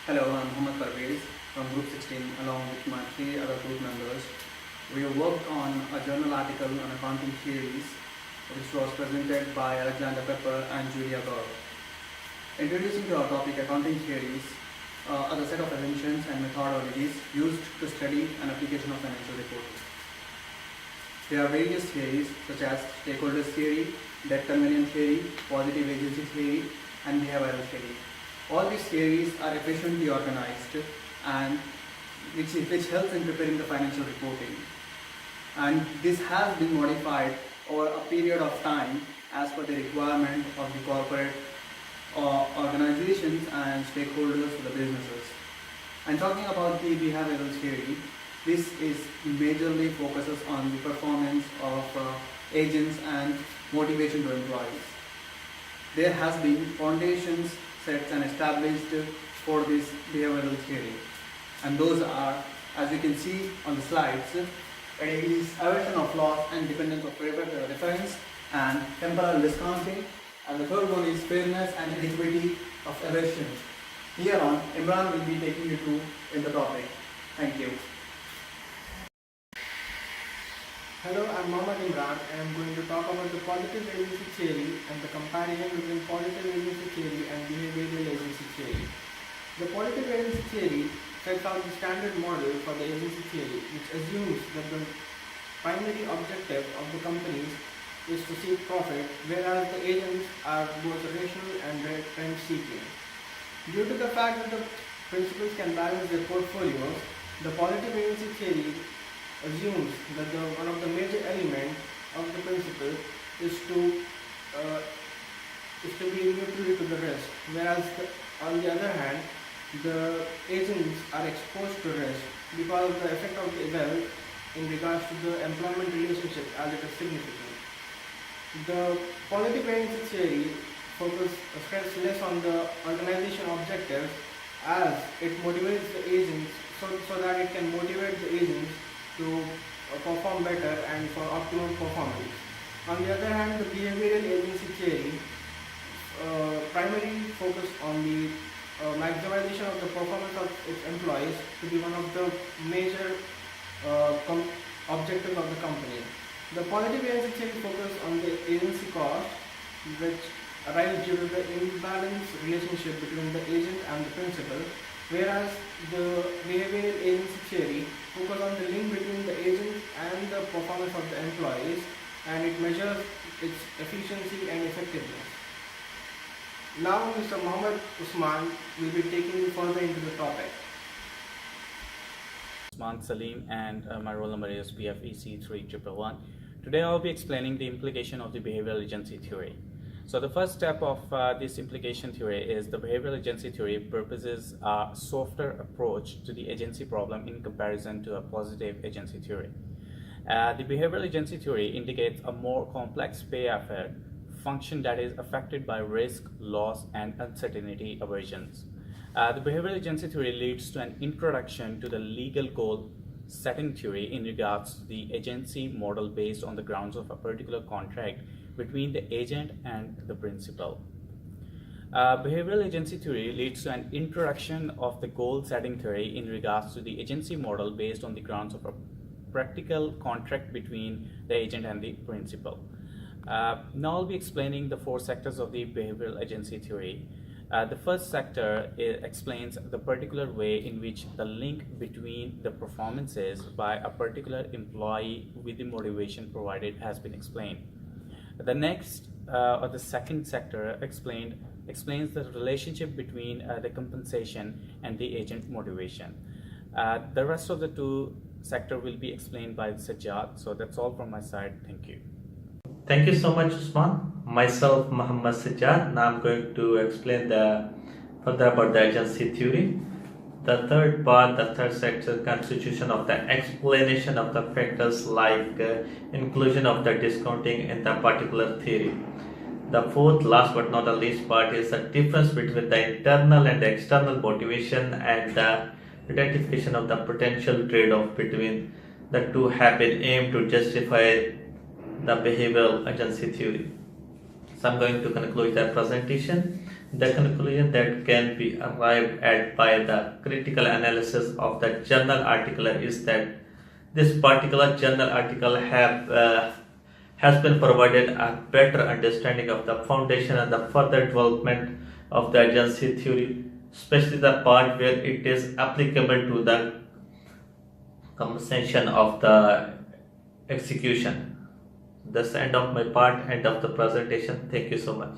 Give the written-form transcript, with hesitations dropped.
Hello, I'm Mohammad Parvez from Group 16 along with my three other group members. We worked on a journal article on accounting theories which was presented by Alexander Pepper and Julia Gaur. Introducing to our topic, accounting theories are the set of assumptions and methodologies used to study an application of financial reporting. There are various theories such as stakeholders theory, debt convenience theory, positive agency theory, and behavioral theory. All these theories are efficiently organized and which helps in preparing the financial reporting. And this has been modified over a period of time as per the requirement of the corporate organizations and stakeholders for the businesses. And talking about the behavioral theory, this is majorly focuses on the performance of agents and motivation to employees. There has been foundations set and established for this behavioral theory, and those are, as you can see on the slides, it is aversion of loss and dependence of reference and temporal discounting, and the third one is fairness and equity of aversion. Here on, Imran will be taking you through in the topic. Thank you. Hello, I'm Mohammad Imran and I'm going to talk about the positive agency theory and the comparison between positive agency theory and behavioral agency theory. The positive agency theory sets out the standard model for the agency theory, which assumes that the primary objective of the companies is to seek profit, whereas the agents are both rational and rent seeking. Due to the fact that the principals can balance their portfolios, the positive agency theory assumes that one of the major elements of the principle is to be neutral to the risk, whereas on the other hand, the agents are exposed to risk because of the effect of the event in regards to the employment relationship as it is significant. The positive agency theory focuses less on the organization objectives as it motivates the agents so that it can motivate the agents to perform better and for optimum performance. On the other hand, the behavioral agency theory primarily focus on the maximization of the performance of its employees to be one of the major objectives of the company. The positive agency theory focus on the agency cost, which arises due to the imbalanced relationship between the agent and the principal, whereas the behavioral agency theory focus on the link between the agent and the performance of the employees, and it measures its efficiency and effectiveness. Now Mr. Mohammed Usman will be taking you further into the topic. Usman Salim, and my roll number is PFEC 3111. Today I'll be explaining the implication of the behavioral agency theory. So the first step of this implication theory is the behavioral agency theory purposes a softer approach to the agency problem in comparison to a positive agency theory. The behavioral agency theory indicates a more complex pay-effort function that is affected by risk, loss, and uncertainty aversions. The behavioral agency theory leads to an introduction to the legal goal setting theory in regards to the agency model based on the grounds of a particular contract between the agent and the principal. Behavioral agency theory leads to an introduction of the goal setting theory in regards to the agency model based on the grounds of a practical contract between the agent and the principal. Now I'll be explaining the four sectors of the behavioral agency theory. The first sector explains the particular way in which the link between the performances by a particular employee with the motivation provided has been explained. The next or the second sector explains the relationship between the compensation and the agent motivation. The rest of the two sector will be explained by Sajjad. So that's all from my side. Thank you. Thank you so much, Usman. Myself, Muhammad Sajjad. Now I'm going to explain further about the agency theory. The third part, the third sector, constitution of the explanation of the factors like inclusion of the discounting in the particular theory. The fourth, last but not the least part is the difference between the internal and the external motivation and the identification of the potential trade-off between the two have been aimed to justify the behavioral agency theory. So I'm going to conclude that presentation. The conclusion that can be arrived at by the critical analysis of the journal article is that this particular journal article has been provided a better understanding of the foundation and the further development of the agency theory, especially the part where it is applicable to the compensation of the execution. That's the end of my part, end of the presentation. Thank you so much.